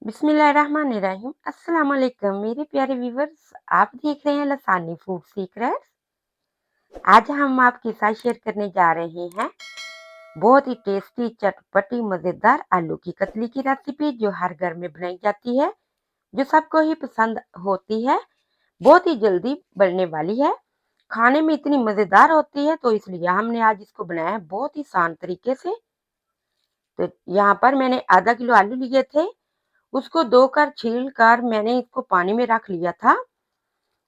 बिस्मिल्लाहिर्रहमानिर्रहीम। अस्सलाम वालेकुम मेरे प्यारे व्यूवर्स। आप देख रहे हैं लसानी फूड सीक्रेट्स। आज हम आपके साथ शेयर करने जा रहे हैं बहुत ही टेस्टी चटपटी मज़ेदार आलू की कतली की रेसिपी, जो हर घर में बनाई जाती है, जो सबको ही पसंद होती है। बहुत ही जल्दी बनने वाली है, खाने में इतनी मज़ेदार होती है, तो इसलिए हमने आज इसको बनाया है बहुत ही आसान तरीके से। तो यहाँ पर मैंने आधा किलो आलू लिए थे, उसको धो कर छील कर मैंने इसको पानी में रख लिया था।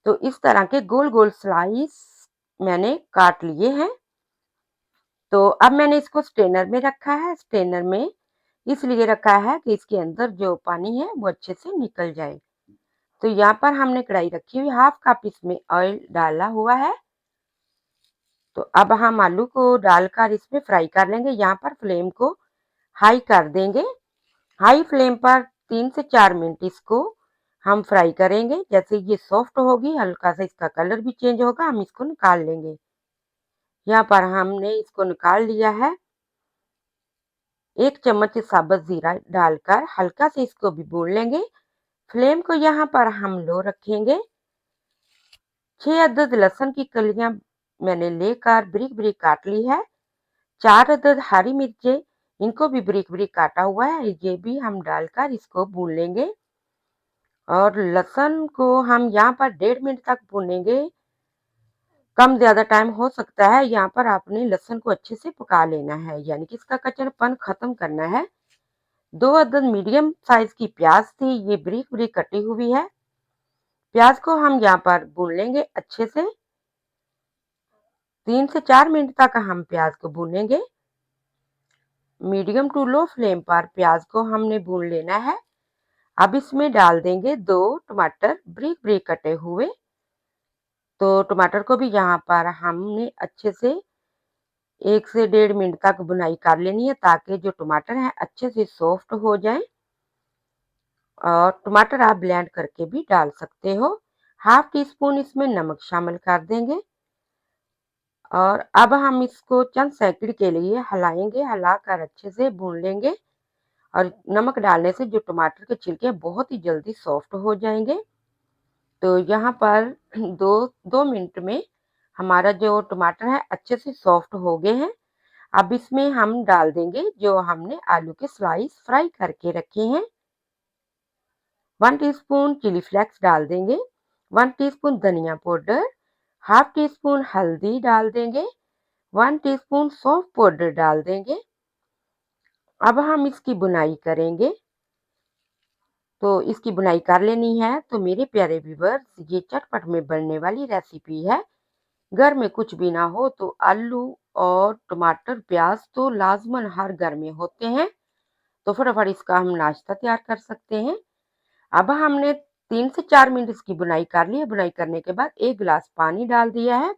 तो इस तरह के गोल गोल स्लाइस मैंने काट लिए हैं। तो अब मैंने इसको स्ट्रेनर में रखा है। स्ट्रेनर में इसलिए रखा है कि इसके अंदर जो पानी है वो अच्छे से निकल जाए। तो यहाँ पर हमने कढ़ाई रखी हुई, हाफ कप इसमें ऑयल डाला हुआ है। तो अब हम आलू को डालकर इसमें फ्राई कर लेंगे। यहाँ पर फ्लेम को हाई कर देंगे। हाई फ्लेम पर 3 से 4 मिनट इसको हम फ्राई करेंगे। जैसे ये सॉफ्ट होगी, हल्का सा इसका कलर भी चेंज होगा, हम इसको निकाल लेंगे। यहाँ पर हमने इसको निकाल लिया है। 1 चम्मच साबुत जीरा डालकर हल्का से इसको भी भून लेंगे। फ्लेम को यहाँ पर हम लो रखेंगे। 6 अदद लहसुन की कलियां मैंने लेकर ब्रिक ब्रिक काट ली है। 4 अदद हरी मिर्चें, इनको भी ब्रिक ब्रिक काटा हुआ है, ये भी हम डालकर इसको भून लेंगे। और लहसुन को हम यहाँ पर 1.5 मिनट तक भूनेंगे। कम ज्यादा टाइम हो सकता है। यहाँ पर आपने लहसुन को अच्छे से पका लेना है, यानी कि इसका कच्चापन खत्म करना है। 2 अदद मीडियम साइज की प्याज थी, ये ब्रिक ब्रिक कटी हुई है। प्याज को हम यहाँ पर भून लेंगे अच्छे से। 3 से 4 मिनट तक हम प्याज को भूनेंगे। मीडियम टू लो फ्लेम पर प्याज को हमने भून लेना है। अब इसमें डाल देंगे 2 टमाटर ब्रिक ब्रिक कटे हुए। तो टमाटर को भी यहाँ पर हमने अच्छे से 1 से 1.5 मिनट तक बुनाई कर लेनी है, ताकि जो टमाटर है अच्छे से सॉफ्ट हो जाए। और टमाटर आप ब्लेंड करके भी डाल सकते हो। हाफ टी स्पून इसमें नमक शामिल कर देंगे। और अब हम इसको चंद सेकंड के लिए हिलाएंगे, हिलाकर अच्छे से भून लेंगे। और नमक डालने से जो टमाटर के छिलके बहुत ही जल्दी सॉफ्ट हो जाएंगे। तो यहाँ पर दो 2 मिनट में हमारा जो टमाटर है अच्छे से सॉफ्ट हो गए हैं। अब इसमें हम डाल देंगे जो हमने आलू के स्लाइस फ्राई करके रखे हैं। 1 टीस्पून चिली फ्लेक्स डाल देंगे। 1 टीस्पून धनिया पाउडर, हाफ टी स्पून हल्दी डाल देंगे। 1 टीस्पून सौंफ पाउडर डाल देंगे। अब हम इसकी बुनाई करेंगे। तो इसकी बुनाई कर लेनी है। तो मेरे प्यारे व्यूवर्स, ये चटपट में बनने वाली रेसिपी है। घर में कुछ भी ना हो तो आलू और टमाटर प्याज तो लाजमन हर घर में होते हैं। तो फटाफट इसका हम नाश्ता तैयार कर सकते हैं। अब हमने 3 से 4 मिनट इसकी बुनाई कर ली है। बुनाई करने के बाद 1 गिलास पानी डाल दिया है।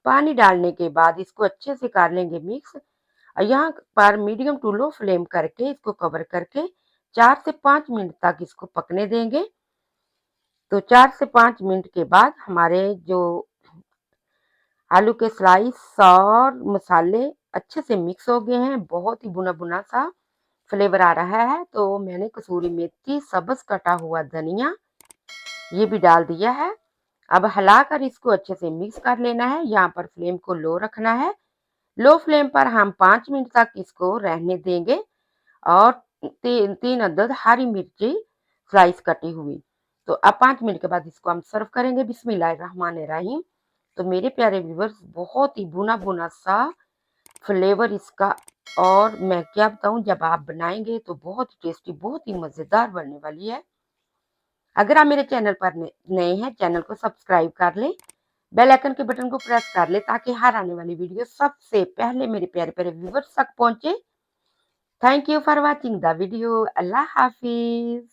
पानी डालने के बाद इसको अच्छे से कर लेंगे मिक्स। और यहाँ पर मीडियम टू लो फ्लेम करके इसको कवर करके 4 से 5 मिनट तक इसको पकने देंगे। तो 4 से 5 मिनट के बाद हमारे जो आलू के स्लाइस और मसाले अच्छे से मिक्स हो गए हैं। बहुत ही बुना बुना सा फ्लेवर आ रहा है। तो मैंने कसूरी मेथी, सब्ज कटा हुआ धनिया ये भी डाल दिया है। अब हिलाकर इसको अच्छे से मिक्स कर लेना है। यहाँ पर फ्लेम को लो रखना है। लो फ्लेम पर हम 5 मिनट तक इसको रहने देंगे। और 3 अदद हरी मिर्ची स्लाइस कटी हुई। तो अब 5 मिनट के बाद इसको हम सर्व करेंगे। बिस्मिल्लाहिर्रहमानिर्रहीम। तो मेरे प्यारे व्यूवर्स, बहुत ही भुना भुना सा फ्लेवर इसका। और मैं क्या बताऊं, जब आप बनाएंगे तो बहुत ही टेस्टी, बहुत ही मज़ेदार बनने वाली है। अगर आप मेरे चैनल पर नए हैं, चैनल को सब्सक्राइब कर लें, बेल आइकन के बटन को प्रेस कर लें, ताकि हर आने वाली वीडियो सबसे पहले मेरे प्यारे प्यारे व्यूवर्स तक पहुंचे। Thank you for watching the video. Allah Hafiz.